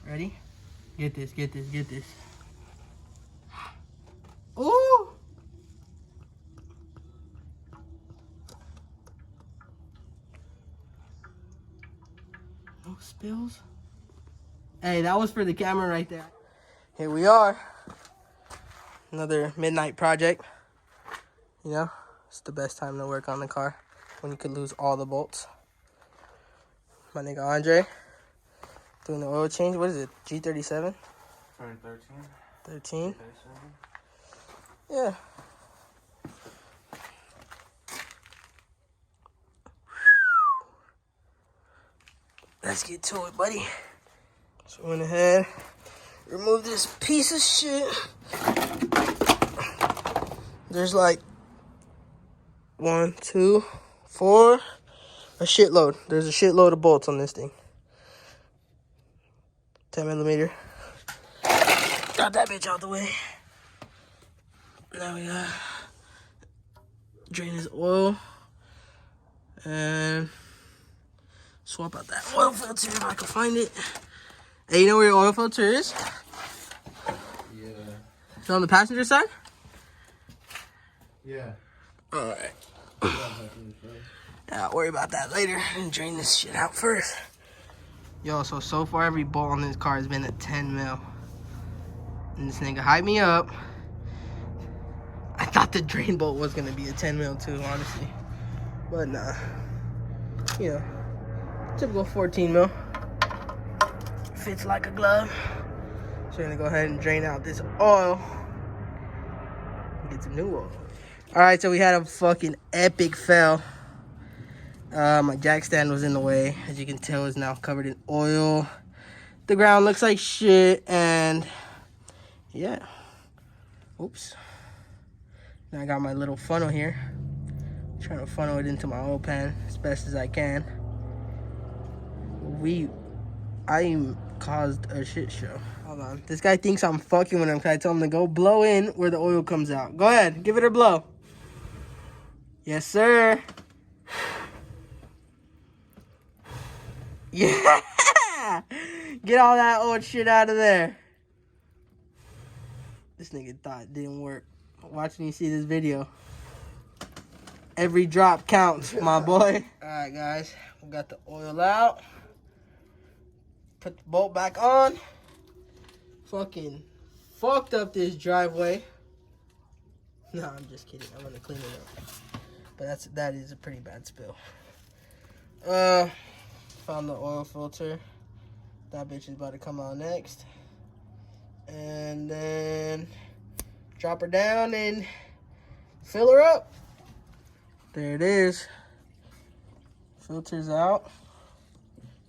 Ready? Get this, get this, get this. Ooh! No spills. Hey, that was for the camera right there. Here we are. Another midnight project. You know, it's the best time to work on the car when you could lose all the bolts. My nigga Andre doing the oil change. What is it? G37? 13. 13? Yeah. Let's get to it, buddy. So we went ahead, remove this piece of shit. There's like 1, 2, 4, a shitload. There's a shitload of bolts on this thing. 10 millimeter. Got that bitch out the way. Now we got drain his oil and swap out that oil filter if I can find it. Hey, you know where your oil filter is? Yeah. It's on the passenger side? Yeah. Alright. Yeah, I'll worry about that later and drain this shit out first. Yo, so far every bolt on this car has been at 10 mil. And this nigga hyped me up. I thought the drain bolt was gonna be a 10 mil too, honestly. But nah. You know, typical 14 mil. Fits like a glove. So we're gonna go ahead and drain out this oil. And get some new oil. Alright, so we had a fucking epic fail. My jack stand was in the way. As you can tell, it's now covered in oil. The ground looks like shit, and yeah. Oops. Now I got my little funnel here. I'm trying to funnel it into my oil pan as best as I can. I caused a shit show. Hold on. This guy thinks I'm fucking with him because I told him to go blow in where the oil comes out. Go ahead. Give it a blow. Yes, sir. Yeah. Get all that old shit out of there. This nigga thought it didn't work. Watching you see this video. Every drop counts, my boy. Alright, guys. We got the oil out. Put the bolt back on. Fucking fucked up this driveway. No, I'm just kidding. I'm gonna clean it up. But that is a pretty bad spill. Found the oil filter. That bitch is about to come out next. And then drop her down and fill her up. There it is. Filter's out.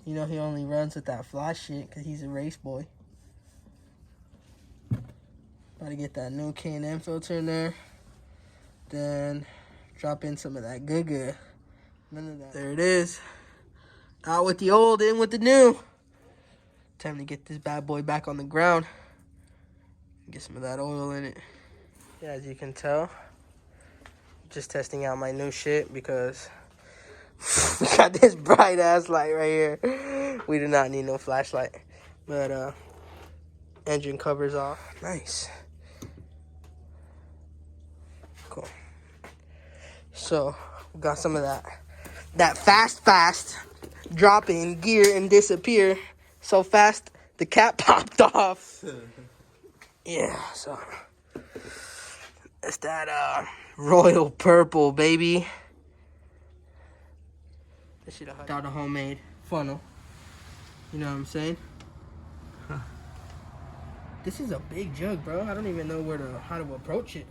You know he only runs with that fly shit because he's a race boy. About to get that new K&N filter in there. Then drop in some of that good. None of that. There it is. Out with the old, in with the new. Time to get this bad boy back on the ground. Get some of that oil in it. Yeah, as you can tell, just testing out my new shit because we got this bright ass light right here. We do not need no flashlight. But engine covers off. Nice. Cool. So we got some of that fast drop in gear and disappear so fast the cap popped off. Yeah, so it's that royal purple, baby. This shit out a homemade funnel. You know what I'm saying? Huh. This is a big jug, bro. I don't even know how to approach it.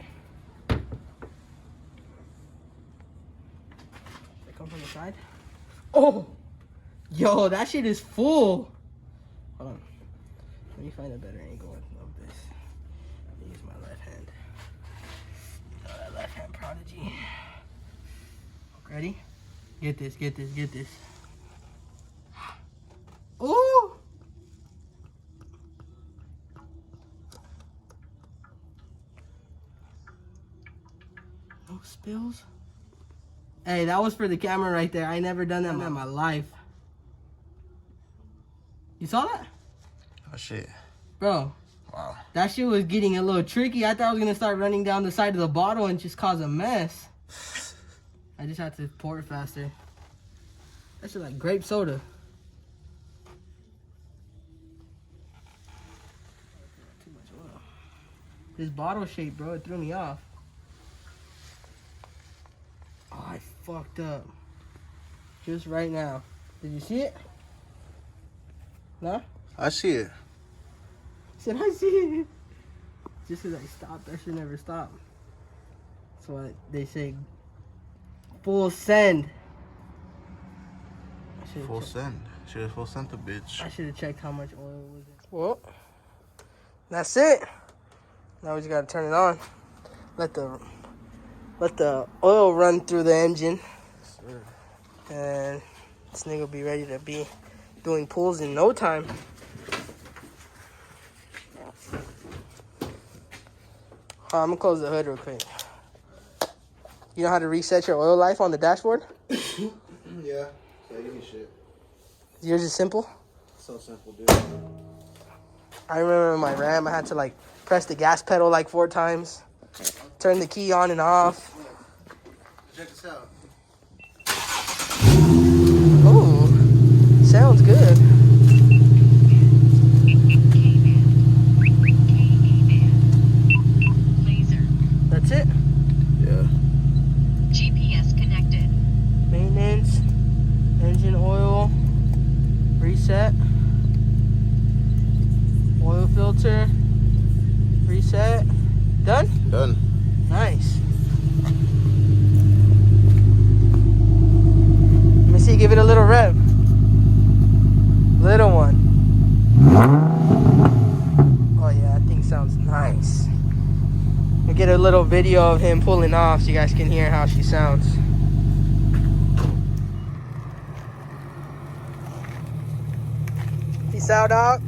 They come from the side. Oh, yo, that shit is full. Hold on. Let me find a better angle of this. Use my left hand. That left hand prodigy. Ready? Get this. Ooh! No spills? Hey, that was for the camera right there. I never done that in my life. You saw that? Oh shit. Bro. Wow. That shit was getting a little tricky. I thought I was gonna start running down the side of the bottle and just cause a mess. I just had to pour it faster. That shit like grape soda. Too much oil. This bottle shape, bro, it threw me off. Oh, I fucked up. Just right now. Did you see it? No? I see it. Said I see it. Just as I stopped, I should never stop. That's why they say full send. Full send. Should have full sent the bitch. I should have checked how much oil was in. Well, that's it. Now we just gotta turn it on. Let the oil run through the engine. Sure. And this nigga will be ready to be doing pulls in no time. I'm gonna close the hood real quick. You know how to reset your oil life on the dashboard? Yeah. Easy shit. Yours is simple? So simple, dude. I remember in my Ram, I had to like press the gas pedal like 4 times, turn the key on and off. Check this out. Ooh, sounds good. That's it? Yeah. GPS connected. Maintenance, engine oil, reset, oil filter, reset. Done? Done. Nice. Let me see, give it a little rev. Little one. Oh yeah, that thing sounds nice. We'll get a little video of him pulling off so you guys can hear how she sounds. Peace out, dog.